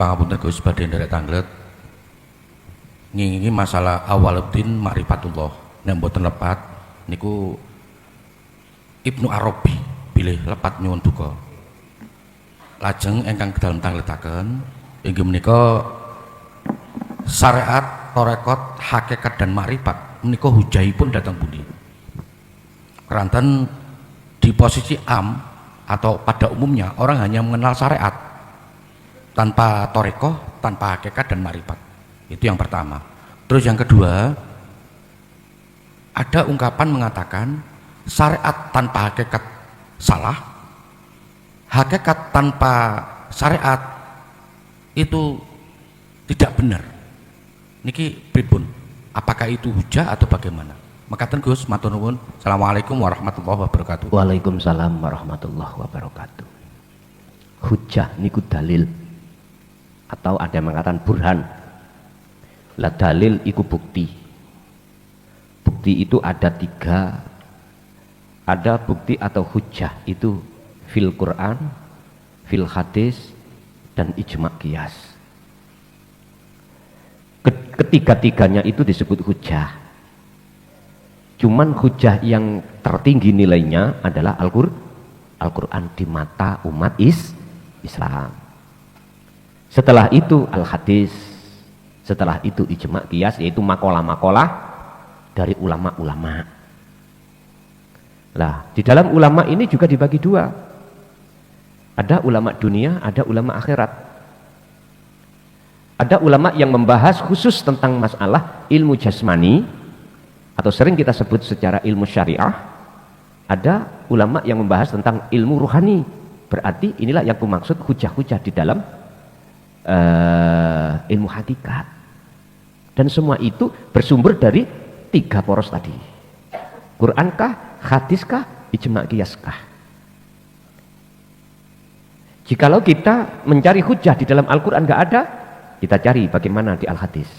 Pangapunten Gus badhe nderek tanglet ngingi masalah awwaluddin ma'rifatullah nek mboten lepat niku Ibnu Arabi bilih lepat nyuwun duka. Lajeng ingkang dalem tangletaken inggih menika syariat, tarekat, hakikat dan ma'rifat menika hujahipun datang pundi. Keranten di posisi am atau pada umumnya orang hanya mengenal syariat tanpa tarekat, tanpa hakikat dan ma'rifat. Itu yang pertama. Terus yang kedua, ada ungkapan mengatakan syariat tanpa hakikat salah, hakikat tanpa syariat itu tidak benar. Niki pripun? Apakah itu hujah atau bagaimana? Makaten Gus, matur nuwun. Assalamualaikum warahmatullahi wabarakatuh. Waalaikumsalam warahmatullahi wabarakatuh. Hujah niku dalil, atau ada yang mengatakan burhan. Lah dalil iku bukti. Bukti itu ada tiga. Ada bukti atau hujah itu fil Quran, fil hadis, dan ijma' qiyas. Ketiga-tiganya itu disebut hujah. Cuman hujah yang tertinggi nilainya adalah Al-Quran di mata umat Islam. Setelah itu al-hadis, setelah itu ijma' qiyas, yaitu makalah-makalah dari ulama-ulama. Nah, di dalam ulama ini juga dibagi dua. Ada ulama dunia, ada ulama akhirat. Ada ulama yang membahas khusus tentang masalah ilmu jasmani, atau sering kita sebut secara ilmu syariah. Ada ulama yang membahas tentang ilmu ruhani. Berarti inilah yang kumaksud hujah-hujah di dalam ilmu hakikat. Dan semua itu bersumber dari tiga poros tadi. Qurankah, hadiskah, ijma' qiyaskah. Jikalau kita mencari hujah di dalam Al-Quran nggak ada, kita cari bagaimana di Al-Hadis.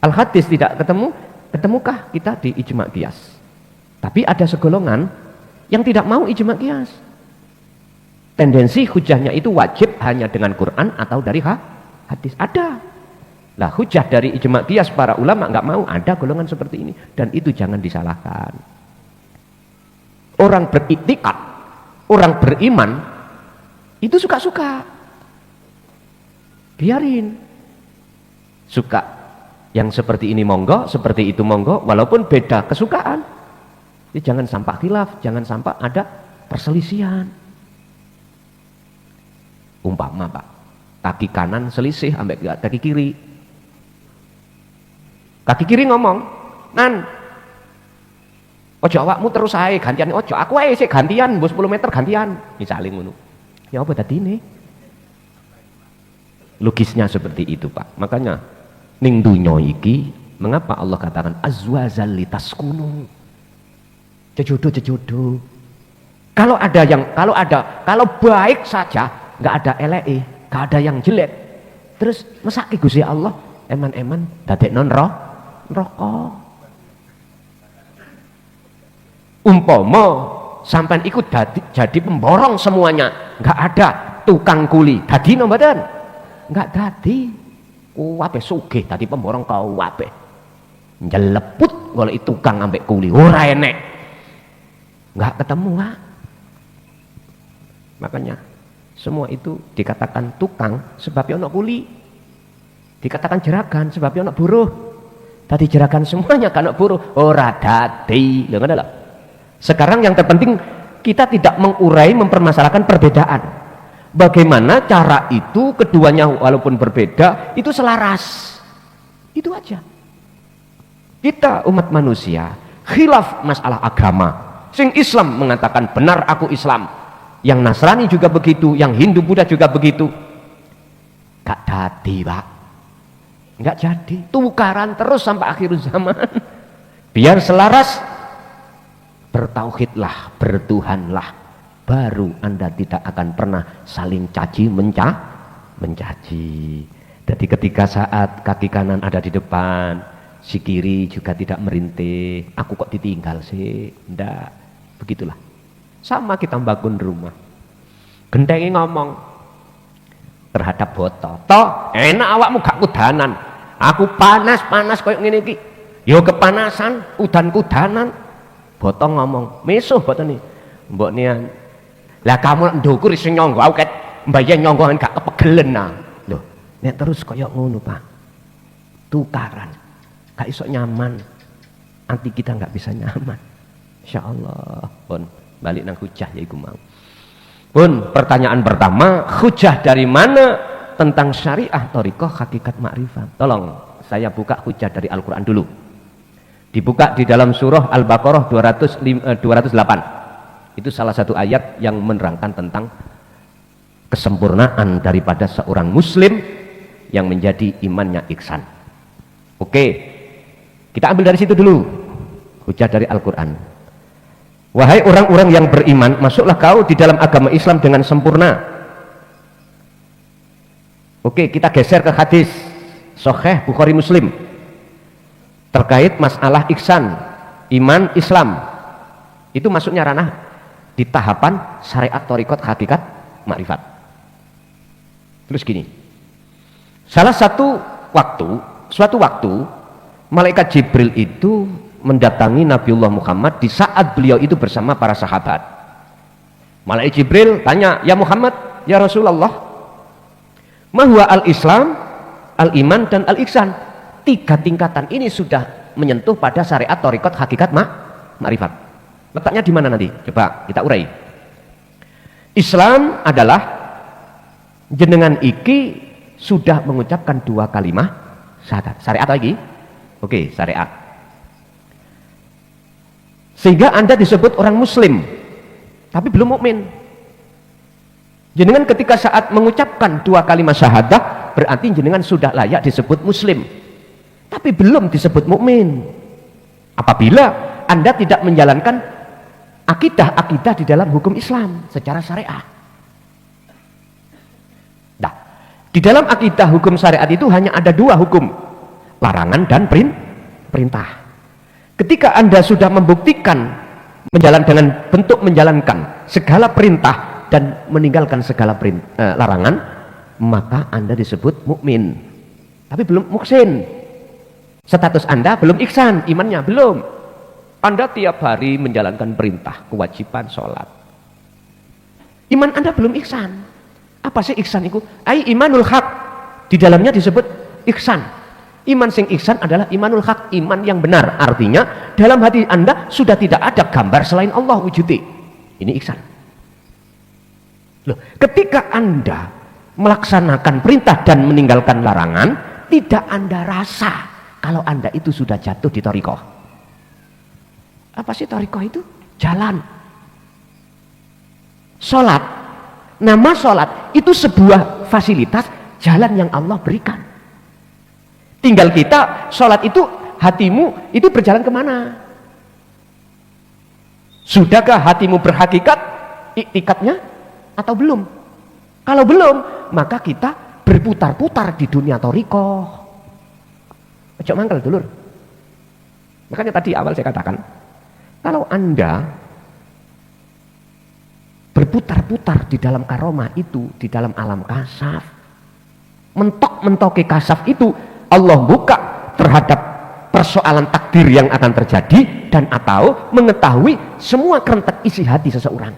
Al-Hadis tidak ketemu, ketemukah kita di ijma' qiyas. Tapi ada segolongan yang tidak mau ijma' qiyas. Tendensi hujahnya itu wajib hanya dengan Quran atau dari hadis. Ada. Lah hujah dari ijma' qiyas para ulama nggak mau, ada golongan seperti ini, dan itu jangan disalahkan. Orang beriktikad, orang beriman itu suka-suka. Biarin. Suka yang seperti ini monggo, seperti itu monggo, walaupun beda kesukaan. Jadi jangan sampai khilaf, jangan sampai ada perselisihan. Umpama Pak, kaki kanan selisih ambek kaki kiri. Kaki kiri ngomong, "Nan, ojo awakmu terus ae gantian, ojo aku ae sik gantian, mbok 10 meter gantian." Misalnya ngono. Ya apa tadi ini? Logisnya seperti itu Pak. Makanya ning dunya iki mengapa Allah katakan azwazal litaskunu, cejodoh. Kalau baik saja, nggak ada eleke, nggak ada yang jelek, terus mesake Gusti Allah eman-eman dadekno neraka. Umpama sampean ikut jadi pemborong semuanya, nggak ada tukang kuli, dadi mboten? Nggak dadi. Kuwabe sugih tadi pemborong kuwabe. Njeleput golek tukang ambek kuli ora enek. Enggak ketemu, Pak. Makanya semua itu dikatakan tukang sebabnya ono kuli. Dikatakan jeragan sebabnya ono buruh. Tadi jeragan semuanya kan ono buruh, ora dadi. Lho ngono lho. Sekarang yang terpenting kita tidak mengurai, mempermasalahkan perbedaan. Bagaimana cara itu keduanya walaupun berbeda itu selaras, itu aja. Kita umat manusia khilaf masalah agama. Sing Islam mengatakan benar aku Islam, yang Nasrani juga begitu, yang Hindu Buddha juga begitu. Gak jadi Pak, gak jadi, tukaran terus sampai akhir zaman. Biar selaras, bertauhidlah, bertuhanlah, baru Anda tidak akan pernah saling caci mencaci. Jadi ketika saat kaki kanan ada di depan, si kiri juga tidak merintih, aku kok ditinggal sih, enggak, begitulah. Sama kita bangun rumah, gendengi ngomong, terhadap boto. Toh enak awakmu gak kudanan. Aku panas koyo ngene iki. Yo kepanasan, udan-kudanan. Boto ngomong, "Mesuh boto nih." Mbok nian. Lah kamu ndukur iso nyonggo aku ket mbayan nyonggoan gak kepegelen nah. Lho, nek terus koyo ngono, Pak. Tukaran. Gak iso nyaman. Nanti kita nggak bisa nyaman. Insyaallah. Pun balik nang hujah ya iku mau. Pun pertanyaan pertama, hujah dari mana tentang syariah thariqah hakikat makrifat? Tolong saya buka hujah dari Al-Qur'an dulu. Dibuka di dalam surah Al-Baqarah 208. Itu salah satu ayat yang menerangkan tentang kesempurnaan daripada seorang muslim yang menjadi imannya ihsan. Oke, kita ambil dari situ dulu. Hujah dari Al-Quran. Wahai orang-orang yang beriman, masuklah kau di dalam agama Islam dengan sempurna. Oke, kita geser ke hadis Sahih Bukhari Muslim terkait masalah ihsan, iman Islam. Itu masuknya ranah di tahapan syariat thariqat hakikat makrifat. Terus gini, suatu waktu malaikat Jibril itu mendatangi Nabiullah Muhammad di saat beliau itu bersama para sahabat. Malaikat Jibril tanya, "Ya Muhammad, ya Rasulullah, ma huwa al-Islam, al-iman dan al-ihsan?" 3 tingkatan ini sudah menyentuh pada syariat thariqat hakikat makrifat. Letaknya di mana nanti? Coba kita urai. Islam adalah jenengan iki sudah mengucapkan 2 kalimat syahadat. Syariat lagi? Oke, syariat. Sehingga Anda disebut orang muslim, tapi belum mukmin. Jenengan ketika saat mengucapkan 2 kalimat syahadat, berarti jenengan sudah layak disebut muslim, tapi belum disebut mukmin. Apabila Anda tidak menjalankan akidah di dalam hukum Islam secara syariah. Nah, di dalam akidah hukum syariat itu hanya ada 2 hukum, larangan dan perintah. Ketika Anda sudah membuktikan dengan bentuk menjalankan segala perintah dan meninggalkan segala larangan, maka Anda disebut mukmin, tapi belum muhsin. Status Anda belum ihsan, imannya belum. Anda tiap hari menjalankan perintah, kewajiban sholat, iman Anda belum ihsan. Apa sih ihsan itu? Imanul haq, di dalamnya disebut ihsan. Iman sing ihsan adalah imanul haq, iman yang benar. Artinya dalam hati Anda sudah tidak ada gambar selain Allah wujudi. Ini ihsan. Loh, ketika Anda melaksanakan perintah dan meninggalkan larangan, tidak Anda rasa kalau Anda itu sudah jatuh di thariqah. Apa sih thariqah itu? Jalan. Sholat. Nama sholat itu sebuah fasilitas jalan yang Allah berikan. Tinggal kita sholat itu, hatimu itu berjalan kemana? Sudahkah hatimu berhakikat iktikadnya atau belum? Kalau belum, maka kita berputar-putar di dunia thariqah. Ojo mangkel dulur. Makanya tadi awal saya katakan, kalau Anda berputar-putar di dalam karomah itu, di dalam alam kasaf, mentok-mentoki kasaf itu, Allah buka terhadap persoalan takdir yang akan terjadi dan atau mengetahui semua kerentak isi hati seseorang.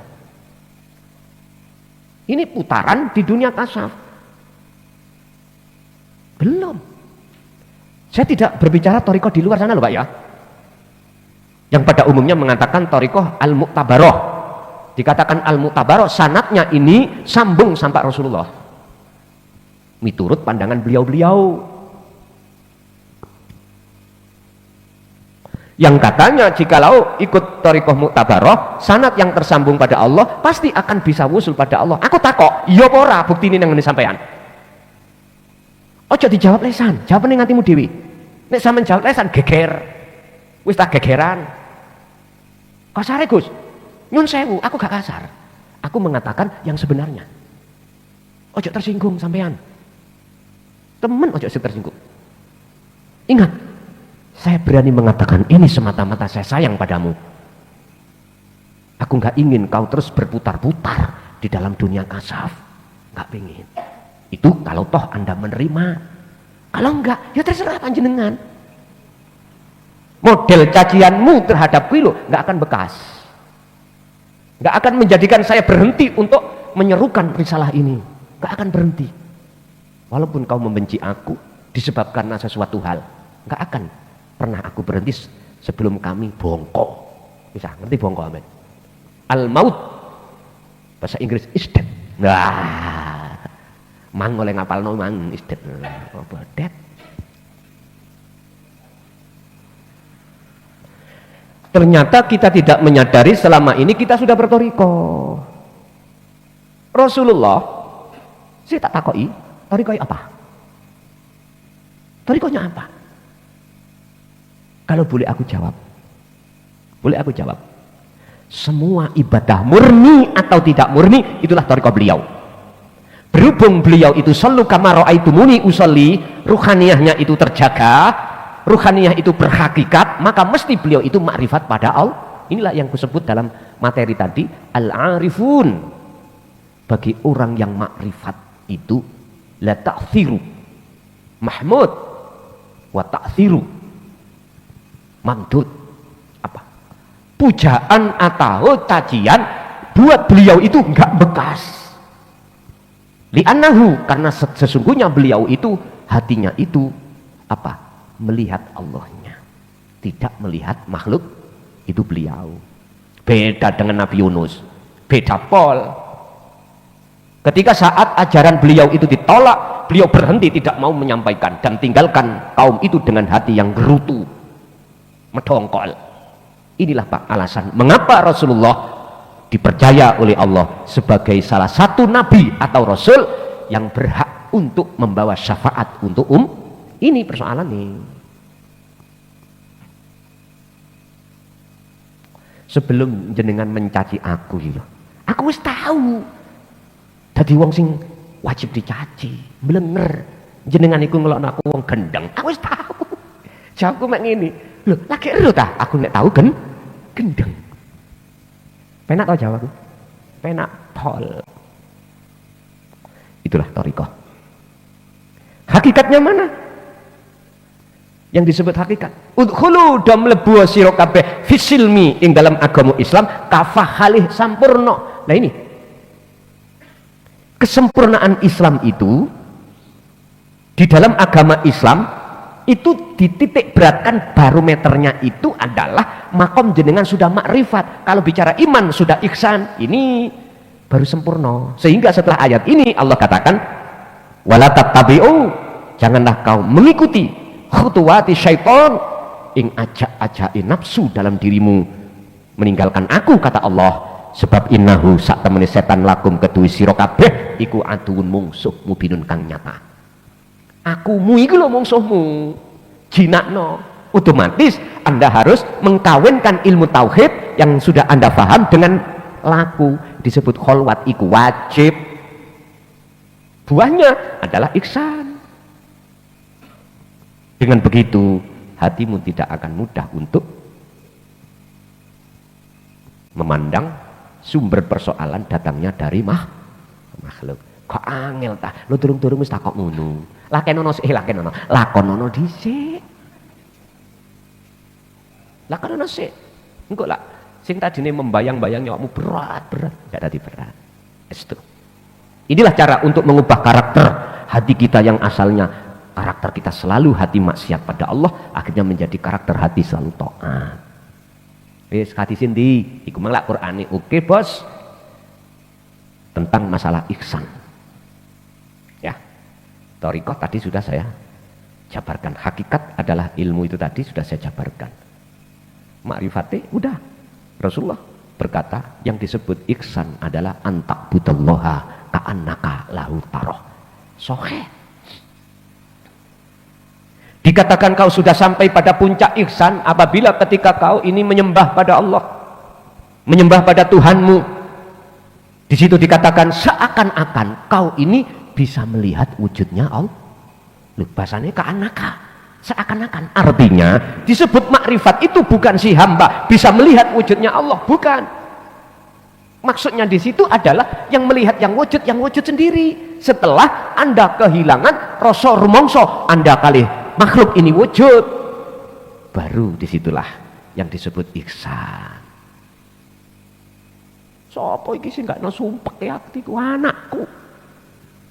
Ini putaran di dunia kasaf. Belum. Saya tidak berbicara thariqah di luar sana loh Pak ya. Yang pada umumnya mengatakan thariqah al-mu'tabaroh. Dikatakan al-mu'tabaroh, sanadnya ini sambung sampai Rasulullah. Miturut pandangan beliau-beliau. Yang katanya jikalau ikut thariqah mu'tabaroh, sanad yang tersambung pada Allah pasti akan bisa wusul pada Allah. Aku takok, iya apa ora bukti ini yang sampean? Ojo dijawab lesan, jawab ning atimu dewi. Nek sampean jawab lesan geger. Wis tak gegeran. Kasare Gus. Nyun sewu, aku gak kasar. Aku mengatakan yang sebenarnya. Ojo tersinggung sampean. Temen ojo tersinggung. Ingat, saya berani mengatakan ini semata-mata saya sayang padamu. Aku nggak ingin kau terus berputar-putar di dalam dunia kasaf. Nggak pengen. Itu kalau toh Anda menerima. Kalau enggak, ya terserah panjenengan. Model cacianmu terhadap kuilo enggak akan bekas. Enggak akan menjadikan saya berhenti untuk menyerukan risalah ini. Enggak akan berhenti. Walaupun kau membenci aku disebabkan sesuatu hal, enggak akan pernah aku berhenti sebelum kami bongkok. Bisa ngerti bongkok, amin? Al-maut bahasa Inggris is dead. Nah, mang oleh ngapalno mang is dead. Apa dead? Ternyata kita tidak menyadari selama ini kita sudah bertoriko. Rasulullah, saya tak takoi, torikonya apa? Torikonya apa? Kalau boleh aku jawab, semua ibadah murni atau tidak murni itulah toriko beliau. Berhubung beliau itu sallu kama ra'aitumuni usolli, ruhaniyahnya itu terjaga, ruhaniyah itu berhakikat, maka mesti beliau itu makrifat pada Allah. Inilah yang kusebut dalam materi tadi, al-arifun. Bagi orang yang makrifat itu la ta'thiru mahmud wa ta'thiru mamdud. Apa? Pujaan atau cacian buat beliau itu enggak bekas. Li'annahu, karena sesungguhnya beliau itu hatinya itu apa? Melihat Allahnya, tidak melihat makhluk itu beliau. Beda dengan Nabi Yunus, beda pol. Ketika saat ajaran beliau itu ditolak, beliau berhenti tidak mau menyampaikan dan tinggalkan kaum itu dengan hati yang gerutu, medongkol. Inilah Pak alasan mengapa Rasulullah dipercaya oleh Allah sebagai salah satu nabi atau rasul yang berhak untuk membawa syafaat untuk ini persoalan nih. Sebelum jenengan mencaci aku ya, aku wis tahu dadi wong sing wajib dicaci, blenger. Jenengan iku ngelokno aku wong gendeng. Aku wis tahu. Jawabku mek ngene. Lho, lagi ero ta aku nek tahu gendeng. Penak tau jawabku? Penak tol. Itulah thariqah. Hakikatnya mana? Yang disebut hakikat. Udkhulu do mlebu sira kabeh fisilmi ing dalam agama Islam kafahalih sampurna. Nah ini kesempurnaan Islam itu di dalam agama Islam itu dititik beratkan barometernya itu adalah makom jenengan sudah makrifat. Kalau bicara iman sudah ihsan, ini baru sempurna. Sehingga setelah ayat ini Allah katakan wala tattabi'u, janganlah kau mengikuti khutuwati syaitan ing ajak-ajaki nafsu dalam dirimu meninggalkan aku, kata Allah. Sebab innahu sak temene setan lakum kedue sira kabeh iku aduun mungsuh mubinun kang nyata. Akumu iku lho mungsuhmu. Jinakno. Otomatis Anda harus mengkawinkan ilmu tauhid yang sudah Anda paham dengan laku. Disebut kholwat iku wajib. Buahnya adalah ihsan. Dengan begitu hatimu tidak akan mudah untuk memandang sumber persoalan datangnya dari makhluk. Kok angel ta? Lu durung-durung wis takok ngono. Lakenono sik, lakenono. Lakonono dhisik. Lakonono sik. Engko lah sing tadine membayang-bayang nyawakmu berat, enggak tadi berat. Itu. Inilah cara untuk mengubah karakter hati kita yang asalnya karakter kita selalu hati maksiat pada Allah, akhirnya menjadi karakter hati selalu taat. Wis hadisin di iku mang lak Qur'ane. Oke, Bos. Tentang masalah ihsan. Ya. Thariqah tadi sudah saya jabarkan. Hakikat adalah ilmu itu tadi sudah saya jabarkan. Ma'rifati udah. Rasulullah berkata yang disebut ihsan adalah antakbudallaha ka'annaka lahu taroh. Sahih. Dikatakan kau sudah sampai pada puncak ihsan apabila ketika kau ini menyembah pada Allah, menyembah pada Tuhanmu. Di situ dikatakan seakan-akan kau ini bisa melihat wujudnya Allah. Loh, bahasanya ka'annaka, seakan-akan. Artinya disebut makrifat itu bukan si hamba bisa melihat wujudnya Allah, bukan. Maksudnya di situ adalah yang melihat yang wujud sendiri. Setelah Anda kehilangan rasa rumangsa, Anda kali makhluk ini wujud, baru disitulah yang disebut ihsan. Sopo iki sing gak sumpek ya atiku anakku.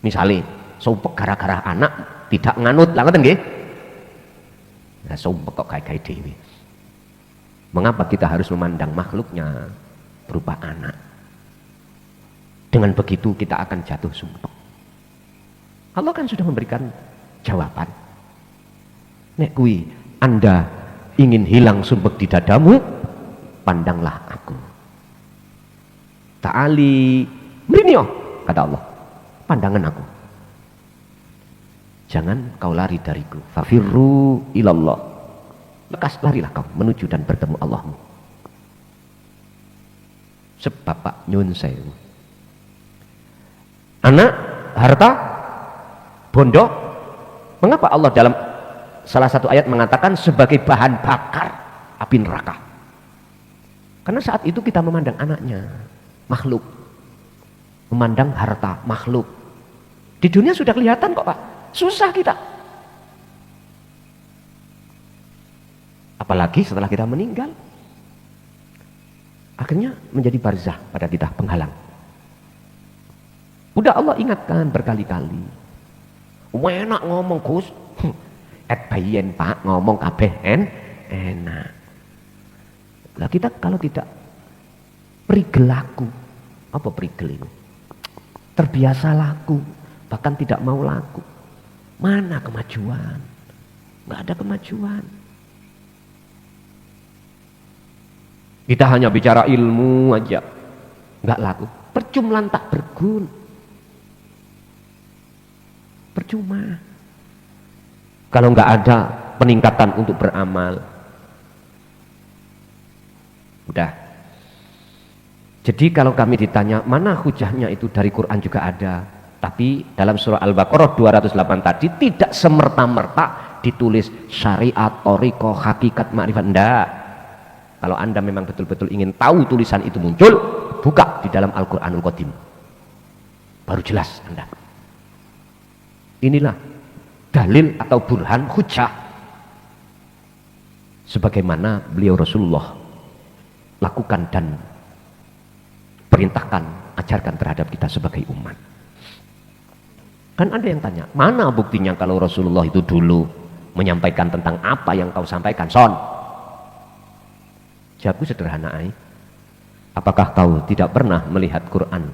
Misalnya sumpek gara-gara anak tidak nganut, lah ngoten nggih. Nah, sumpek kok kayak dhewe. Mengapa kita harus memandang makhluknya berupa anak? Dengan begitu kita akan jatuh sumpek. Allah kan sudah memberikan jawaban. Nek kui Anda ingin hilang sumpek di dadamu, pandanglah aku. Ta'ali mrinyo, kata Allah, pandangan aku. Jangan kau lari dariku. Fafirru ilallah. Lekas larilah kau menuju dan bertemu Allahmu. Sebab Pak nyun sewu, anak, harta, bondo, mengapa Allah dalam salah satu ayat mengatakan sebagai bahan bakar api neraka? Karena saat itu kita memandang anaknya makhluk, memandang harta makhluk. Di dunia sudah kelihatan kok Pak, susah kita. Apalagi setelah kita meninggal, akhirnya menjadi barzah pada kita, penghalang. Udah Allah ingatkan berkali-kali. Enak ngomong Gus, bayen Pak ngomong kabeh enak. Lah kita kalau tidak prigel laku, apa prigel itu? Terbiasa laku, bahkan tidak mau laku. Mana kemajuan? Nggak ada kemajuan. Kita hanya bicara ilmu aja, nggak laku. Percuma tak bergun. Percuma. Kalau nggak ada peningkatan untuk beramal. Udah. Jadi kalau kami ditanya mana hujahnya itu dari Quran juga ada. Tapi dalam surah Al-Baqarah 208 tadi tidak semerta-merta ditulis syariat, thariqah, hakikat, ma'rifat. Enggak. Kalau Anda memang betul-betul ingin tahu tulisan itu muncul, buka di dalam Al-Quranul Qadim. Baru jelas Anda. Inilah dalil atau burhan hujah. Sebagaimana beliau Rasulullah lakukan dan perintahkan, ajarkan terhadap kita sebagai umat. Kan ada yang tanya, mana buktinya kalau Rasulullah itu dulu menyampaikan tentang apa yang kau sampaikan, Son? Jawabku sederhana, apakah kau tidak pernah melihat Quran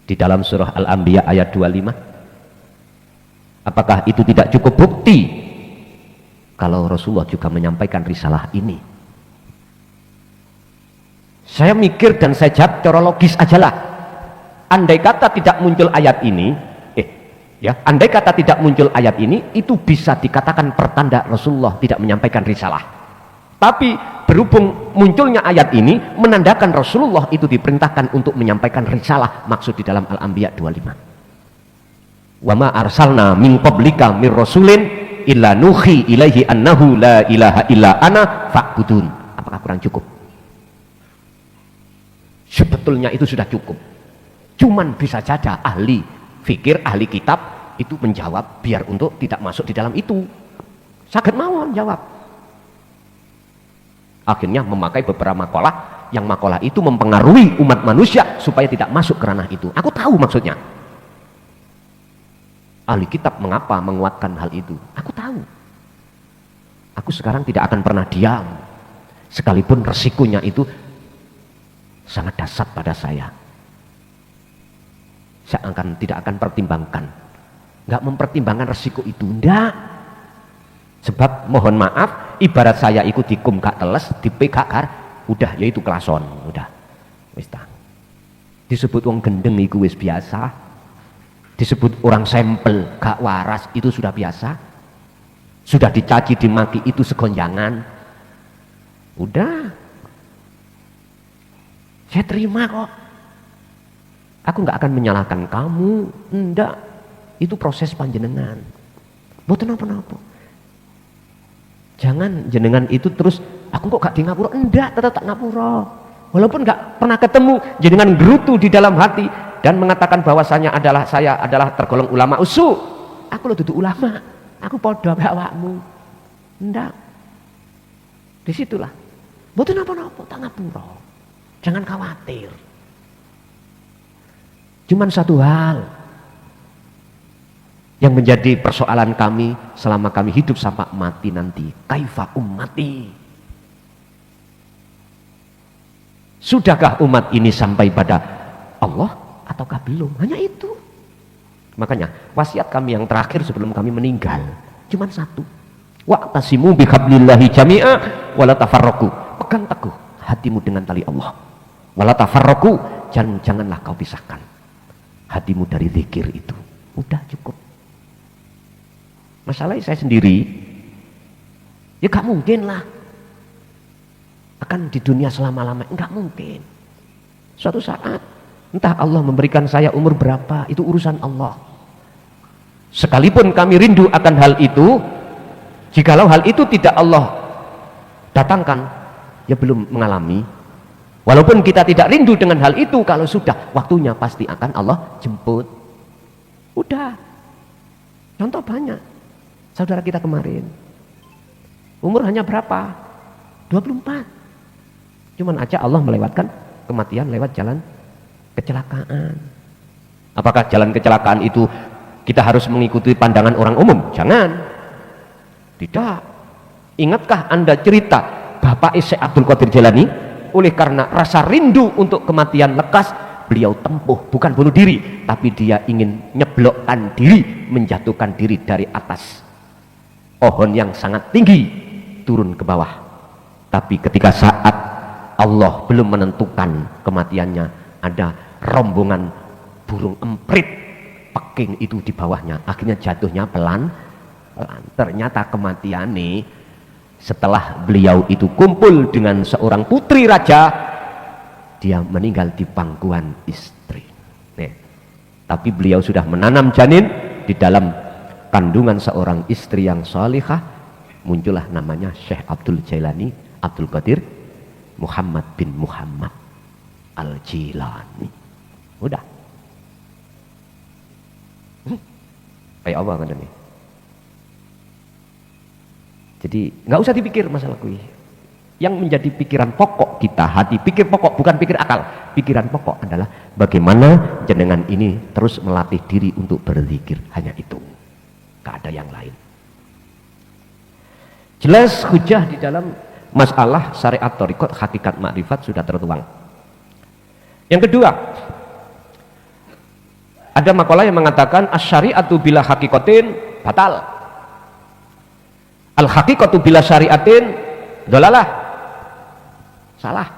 di dalam surah Al-Anbiya ayat 25? Apakah itu tidak cukup bukti kalau Rasulullah juga menyampaikan risalah ini? Saya mikir dan saya jawab secara logis ajalah. Andai kata tidak muncul ayat ini, andai kata tidak muncul ayat ini, itu bisa dikatakan pertanda Rasulullah tidak menyampaikan risalah. Tapi berhubung munculnya ayat ini menandakan Rasulullah itu diperintahkan untuk menyampaikan risalah, maksud di dalam Al-Anbiya 25. Wa ma arsalna min qablika mir rasulin illa nuhi ilaihi annahu la ilaha illa ana fa'budun. Apakah kurang cukup? Sebetulnya itu sudah cukup. Cuman bisa saja ahli fikir, ahli kitab itu menjawab biar untuk tidak masuk di dalam itu. Saged mawon jawab. Akhirnya memakai beberapa makalah, yang makalah itu mempengaruhi umat manusia supaya tidak masuk ke ranah itu. Aku tahu maksudnya. Ahli kitab mengapa menguatkan hal itu? Aku tahu. Aku sekarang tidak akan pernah diam. Sekalipun resikonya itu sangat dahsyat pada saya. Saya tidak akan pertimbangkan. Nggak mempertimbangkan resiko itu. Enggak. Sebab mohon maaf, ibarat saya ikut dikum gak teles, dipegakar, udah yaitu kelason, udah. Wis ta. Disebut wong gendeng iku wis biasa. Disebut orang sampel gak waras itu sudah biasa. Sudah dicaci dimaki itu segonjangan. Udah. Saya terima kok. Aku nggak akan menyalahkan kamu, enggak. Itu proses panjenengan. Mboten napa-napa. Jangan jenengan itu terus, aku kok gak di ngapura, enggak, tetap tak ngapura. walaupun nggak pernah ketemu, jenengan gerutu di dalam hati dan mengatakan bahwasanya saya adalah tergolong ulama usu. Aku lo duduk ulama, aku podo awakmu. Ndak. Disitulah. Mboten napa-napa, tak ngapura. Jangan khawatir. Cuman satu hal yang menjadi persoalan kami selama kami hidup sampai mati nanti, kaifa ummati, sudahkah umat ini sampai pada Allah ataukah belum? Hanya itu. Makanya wasiat kami yang terakhir sebelum kami meninggal cuman satu, wa'tasimu bihablillahi jami'a wala tafarraqu, pegang teguh hatimu dengan tali Allah, wala tafarraqu, janganlah kau pisahkan hatimu dari zikir itu. Udah cukup. Masalahnya saya sendiri, ya gak mungkin lah akan di dunia selama-lama, enggak mungkin. Suatu saat entah Allah memberikan saya umur berapa, itu urusan Allah. Sekalipun kami rindu akan hal itu, jikalau hal itu tidak Allah datangkan, ya belum mengalami. Walaupun kita tidak rindu dengan hal itu, kalau sudah waktunya pasti akan Allah jemput. Udah. Contoh banyak. Saudara kita kemarin umur hanya berapa? 24. Cuman aja Allah melewatkan kematian lewat jalan kecelakaan. Apakah jalan kecelakaan itu kita harus mengikuti pandangan orang umum? Jangan. Tidak. Ingatkah Anda cerita Bapak Syekh Abdul Qadir Jailani? Oleh karena rasa rindu untuk kematian lekas, beliau tempuh, bukan bunuh diri, tapi dia ingin nyeblokkan diri, menjatuhkan diri dari atas pohon yang sangat tinggi turun ke bawah. Tapi ketika saat Allah belum menentukan kematiannya, ada rombongan burung emprit peking itu di bawahnya, akhirnya jatuhnya pelan. Ternyata kematian nih setelah beliau itu kumpul dengan seorang putri raja, dia meninggal di pangkuan istri. Nih, tapi beliau sudah menanam janin di dalam kandungan seorang istri yang salihah, muncullah namanya Syekh Abdul Jailani Abdul Qadir Muhammad bin Muhammad Al-Jilani. Udah. Kayak apa kan ini? Jadi nggak usah dipikir masalah kui. Yang menjadi pikiran pokok kita, hati pikir pokok, bukan pikir akal. Pikiran pokok adalah bagaimana jenengan ini terus melatih diri untuk berzikir, hanya itu. Gak ada yang lain. Jelas hujah di dalam masalah syariat thariqat hakikat makrifat sudah tertuang. Yang kedua, ada makalah yang mengatakan asyariatu bila hakikatin batal, al hakikatu bila syariatin dolalah, salah.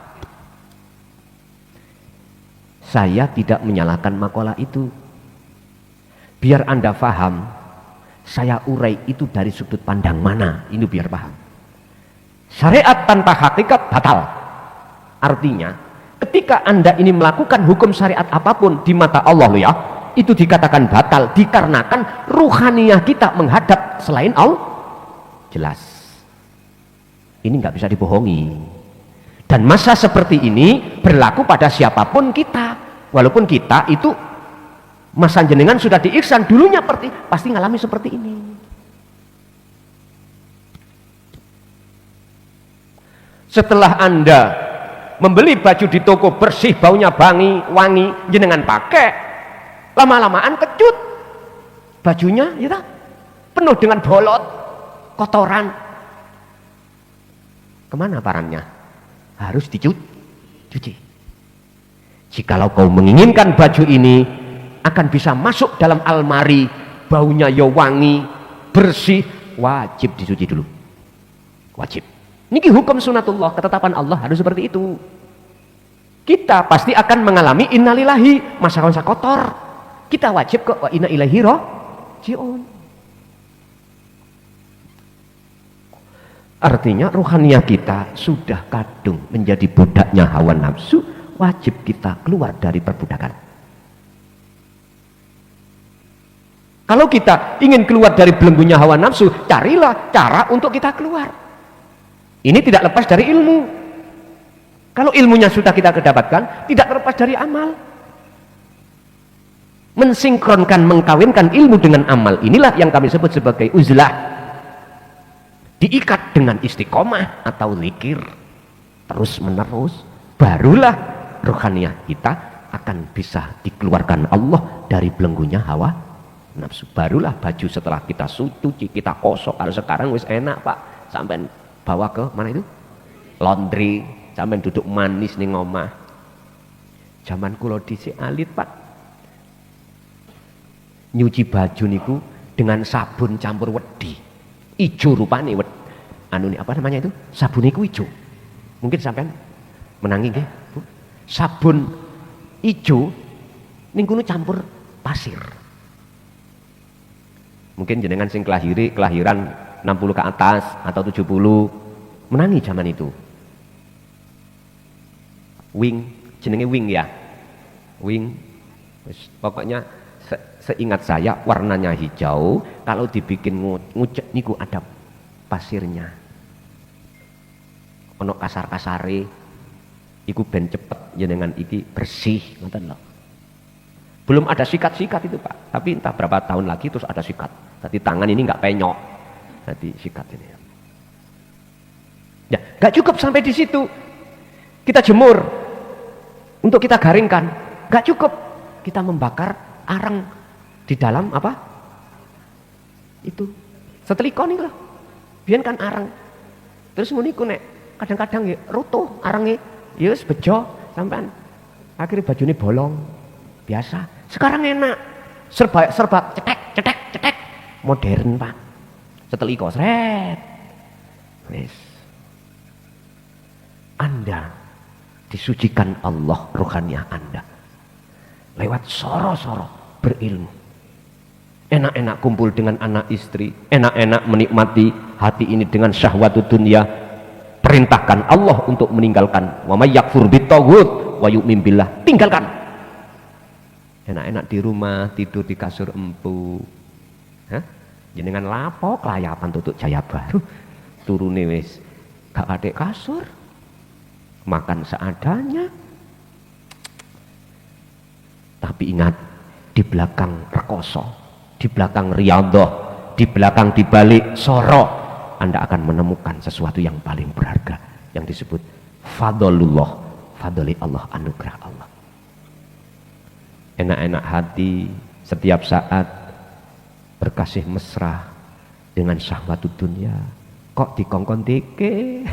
Saya tidak menyalahkan makalah itu, biar Anda paham. Saya urai itu dari sudut pandang mana, ini biar paham. Syariat tanpa hakikat batal. Artinya ketika Anda ini melakukan hukum syariat apapun di mata Allah ya, itu dikatakan batal dikarenakan ruhaniyah kita menghadap selain Allah. Jelas ini nggak bisa dibohongi, dan masa seperti ini berlaku pada siapapun kita. Walaupun kita itu masa jenengan sudah diiksan dulunya pasti ngalami seperti ini. Setelah Anda membeli baju di toko bersih, baunya wangi, jenengan pakai, lama-lamaan kecut bajunya ya, penuh dengan bolot, kotoran. Kemana barangnya? Harus dicuci. Jikalau kau menginginkan baju ini akan bisa masuk dalam almari, baunya ya wangi, bersih, wajib dicuci dulu. Wajib. Ini hukum sunatullah, ketetapan Allah harus seperti itu. Kita pasti akan mengalami innalillahi, masa-masa kotor. Kita wajib ke wa inna ilaihi raji'un. Artinya ruhaniyah kita sudah kadung menjadi budaknya hawa nafsu, wajib kita keluar dari perbudakan. Kalau kita ingin keluar dari belenggunya hawa nafsu, carilah cara untuk kita keluar. Ini tidak lepas dari ilmu. Kalau ilmunya sudah kita kedapatkan, tidak terlepas dari amal. Mensinkronkan, mengkawinkan ilmu dengan amal, inilah yang kami sebut sebagai uzlah. Diikat dengan istiqomah atau zikir terus menerus, barulah rohaniah kita akan bisa dikeluarkan Allah dari belenggunya hawa nafsu. Barulah baju setelah kita cuci, kita kosok. Kalau sekarang wis enak Pak, sampai bawa ke mana itu? Laundry, sampai duduk manis nih ngomah. Zaman kula dhisik alit Pak, nyuci baju niku dengan sabun campur wedi, ijo rupane apa namanya itu? Sabun niku ijo. Mungkin sampean menangi nggih, Bu. Sabun ijo ning kono campur pasir. Mungkin jenengan sing kelahiran 60 ke atas atau 70 menangi zaman itu. Wing, jenenge wing ya. Wing. Pokoknya seingat saya warnanya hijau, kalau dibikin ngucek niku ada pasirnya. Ono kasar-kasare iku ben cepet jenengan iki bersih, ngoten lho. Belum ada sikat-sikat itu Pak, tapi entah berapa tahun lagi terus ada sikat. Jadi tangan ini nggak penyok, jadi sikat ini. Ya, nggak cukup sampai di situ. Kita jemur, untuk kita garingkan, nggak cukup. Kita membakar arang di dalam apa? Itu seteliko nih loh. Biar kan arang. Terus muniku nek kadang-kadang ya rutuh arangnya, ya wis bejo sampean. Akhirnya bajunya bolong. Biasa. Sekarang enak. Serba cetek. Modern Pak. Seteliko sret. Wis. Anda disucikan Allah rohaniah Anda lewat soro-soro berilmu. Enak-enak kumpul dengan anak istri, enak-enak menikmati hati ini dengan syahwatud dunya. Perintahkan Allah untuk meninggalkan. Wa may yakfur bitaghut wa yu'min billah, tinggalkan. Enak-enak di rumah, tidur di kasur empuk. Hah? Jenengan lapo kelayapan tutuk Jaya Baru. Turune wis gak kadek kasur. Makan seadanya. Tapi ingat, di belakang rekoso, di belakang riyadhah, di belakang dibalik soro, Anda akan menemukan sesuatu yang paling berharga yang disebut fadlullah, fadli Allah, anugerah Allah. Enak-enak hati setiap saat berkasih mesra dengan syahwatud dunya, kok dikongkon dike.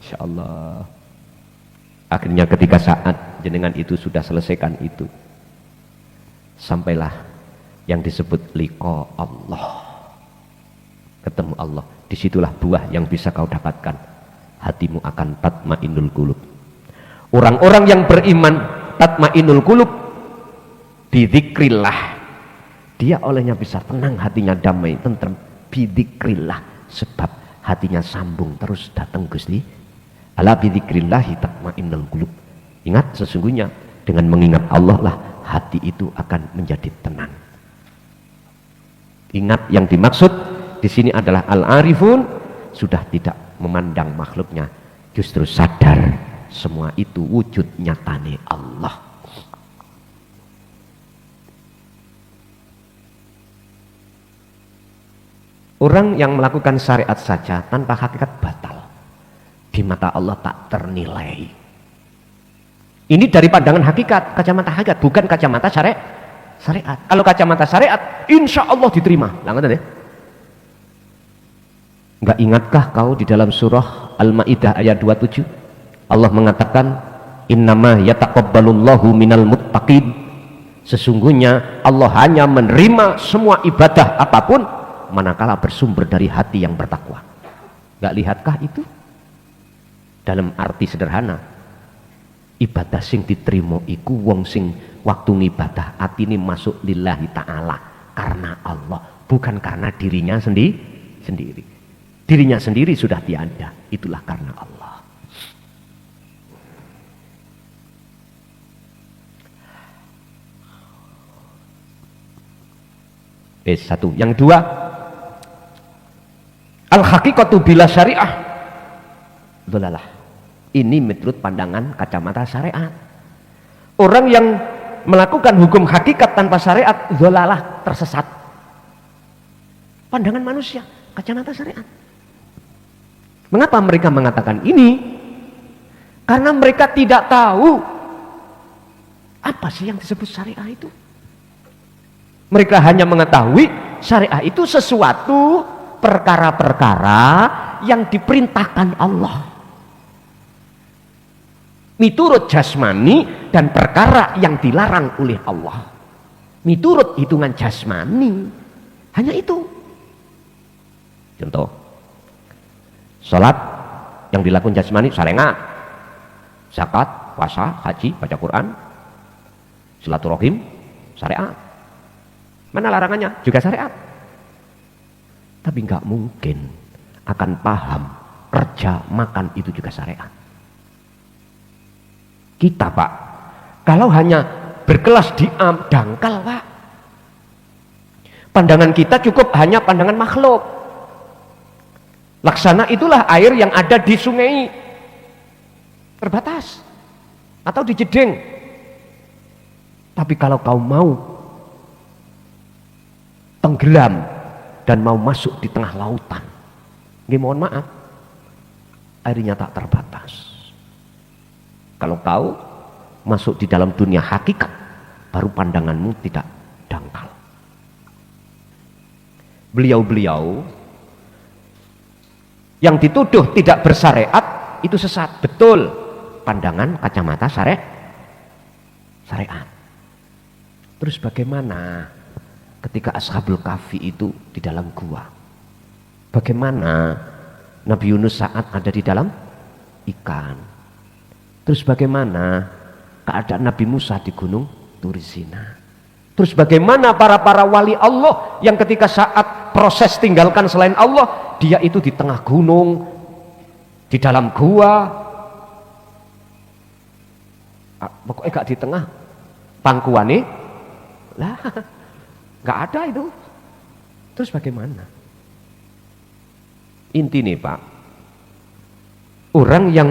Insyaallah. Akhirnya ketika saat jenengan itu sudah selesaikan itu, sampailah yang disebut liqa Allah, ketemu Allah. Disitulah buah yang bisa kau dapatkan. Hatimu akan tatmainul qulub. Orang-orang yang beriman tatmainul qulub bidzikrillah, dia olehnya bisa tenang, hatinya damai, tentrem, bidzikrillah, sebab hatinya sambung terus datang Gusti. Ala bidzikrillahi tatmainnul qulub. Ingat, sesungguhnya dengan mengingat Allah lah hati itu akan menjadi tenang. Ingat, yang dimaksud di sini adalah al-arifun sudah tidak memandang makhluknya, justru sadar semua itu wujud nyatane Allah. Orang yang melakukan syariat saja tanpa hakikat batal, di mata Allah tak ternilai. Ini dari pandangan hakikat, kacamata hakikat, bukan kacamata syariat. Kalau kacamata syariat, insya Allah diterima. Langat deh. Enggak ingatkah kau di dalam surah Al-Maidah ayat 27? Allah mengatakan, innama yataqabbalullahu minal muttaqin. Sesungguhnya Allah hanya menerima semua ibadah apapun manakala bersumber dari hati yang bertakwa. Enggak lihatkah itu? Dalam arti sederhana, ibadah sing diterima iku wong sing waktu ngibadah atine masuk lillahi ta'ala, karena Allah, bukan karena dirinya sendiri. Dirinya sendiri sudah tiada, itulah karena Allah. Satu. Yang dua, al-haqiqatu bila syariah dhalalah. Ini menurut pandangan kacamata syariat. Orang yang melakukan hukum hakikat tanpa syariat, dhalalah, tersesat. Pandangan manusia, kacamata syariat. Mengapa mereka mengatakan ini? Karena mereka tidak tahu apa sih yang disebut syariah itu. Mereka hanya mengetahui syariah itu sesuatu perkara-perkara yang diperintahkan Allah. Miturut jasmani dan perkara yang dilarang oleh Allah. Miturut hitungan jasmani. Hanya itu. Contoh. Salat yang dilakukan jasmani, sarenga. Zakat, puasa, haji, baca Quran, silaturahim, syariat. Mana larangannya? Juga syariat. Tapi nggak mungkin akan paham kerja, makan itu juga syariat. Kita Pak, kalau hanya berkelas di dangkal Pak. Pandangan kita cukup hanya pandangan makhluk. Laksana itulah air yang ada di sungai terbatas atau di jeding. Tapi kalau kau mau tenggelam dan mau masuk di tengah lautan, mohon maaf, airnya tak terbatas. Kalau kau masuk di dalam dunia hakikat, baru pandanganmu tidak dangkal. Beliau-beliau yang dituduh tidak bersyariat itu sesat, betul. Pandangan kacamata syariat. Terus bagaimana ketika Ashabul Kahfi itu di dalam gua? Bagaimana Nabi Yunus saat ada di dalam ikan? Terus bagaimana keadaan Nabi Musa di gunung Turisina? Terus bagaimana para wali Allah yang ketika saat proses tinggalkan selain Allah, dia itu di tengah gunung, di dalam gua, pokoknya gak di tengah pangkuane lah, gak ada itu. Terus bagaimana? Inti nih Pak, orang yang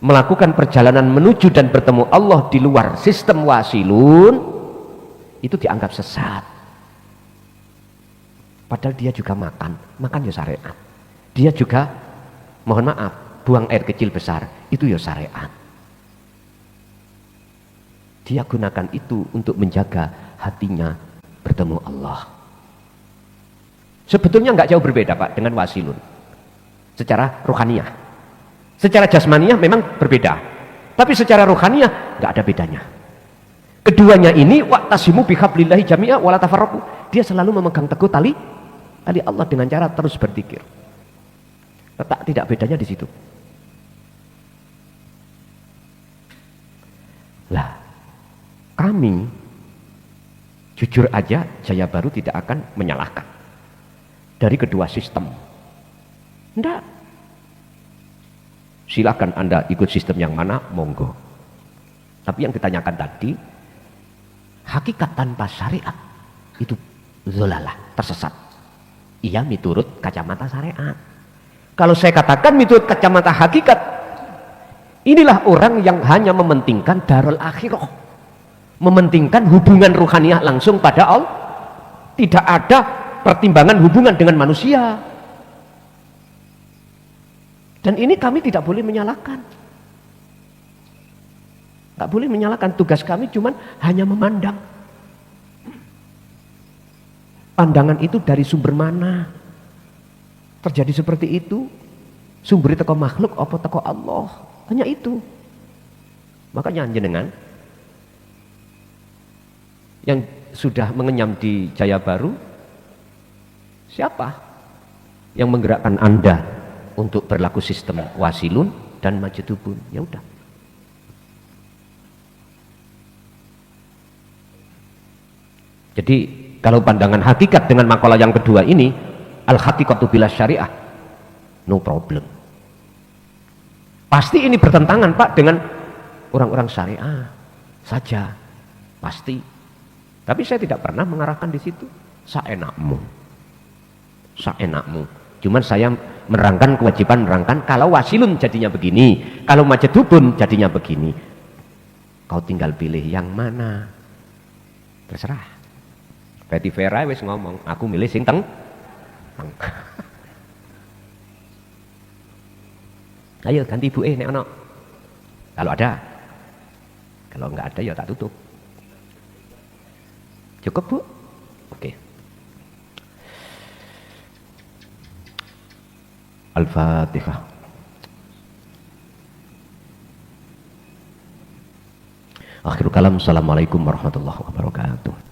melakukan perjalanan menuju dan bertemu Allah di luar sistem wasilun itu dianggap sesat. Padahal dia juga makan ya syariat. Dia juga, mohon maaf, buang air kecil besar, itu ya syariat. Dia gunakan itu untuk menjaga hatinya bertemu Allah. Sebetulnya nggak jauh berbeda Pak dengan wasilun secara rohaniyah. Secara jasmaniyah memang berbeda, tapi secara rohaniyah nggak ada bedanya. Keduanya ini wa'tasimu bihablillahi jami'a wala tafarraqu. Dia selalu memegang teguh tali Allah dengan cara terus berzikir. Letak tidak bedanya di situ. Lah, kami jujur aja Jaya Baru tidak akan menyalahkan dari kedua sistem. Enggak. Silakan Anda ikut sistem yang mana, monggo. Tapi yang ditanyakan tadi, hakikat tanpa syariat itu dhalalah, tersesat. Ia miturut kacamata syariat. Kalau saya katakan miturut kacamata hakikat, inilah orang yang hanya mementingkan darul akhirah, mementingkan hubungan ruhaniyah langsung pada Allah. Tidak ada pertimbangan hubungan dengan manusia. Dan ini kami tidak boleh menyalahkan. Tidak boleh menyalahkan. Tugas kami cuma hanya memandang. Pandangan itu dari sumber mana? Terjadi seperti itu. Sumber teko makhluk apa teko Allah? Hanya itu. Makanya jenengan yang sudah mengenyam di Jaya Baru, siapa yang menggerakkan Anda untuk berlaku sistem wasilun dan majidubun? Ya udah. Jadi kalau pandangan hakikat dengan makalah yang kedua ini, al-haqiqatu bila syariah, no problem. Pasti ini bertentangan Pak dengan orang-orang syariah saja, pasti. Tapi saya tidak pernah mengarahkan di situ. Saenakmu, saenakmu. Cuman saya menerangkan kewajiban menerangkan kalau wasilun jadinya begini, kalau majadubun jadinya begini. Kau tinggal pilih yang mana. Terserah. Betty Vera wis ngomong, aku milih sing teng. Ayo ganti ibu nek ono. Kalau ada. Kalau enggak ada ya tak tutup. Cukup, Bu? Oke. Al-Fatihah. Akhirul kalam. Assalamualaikum warahmatullahi wabarakatuh.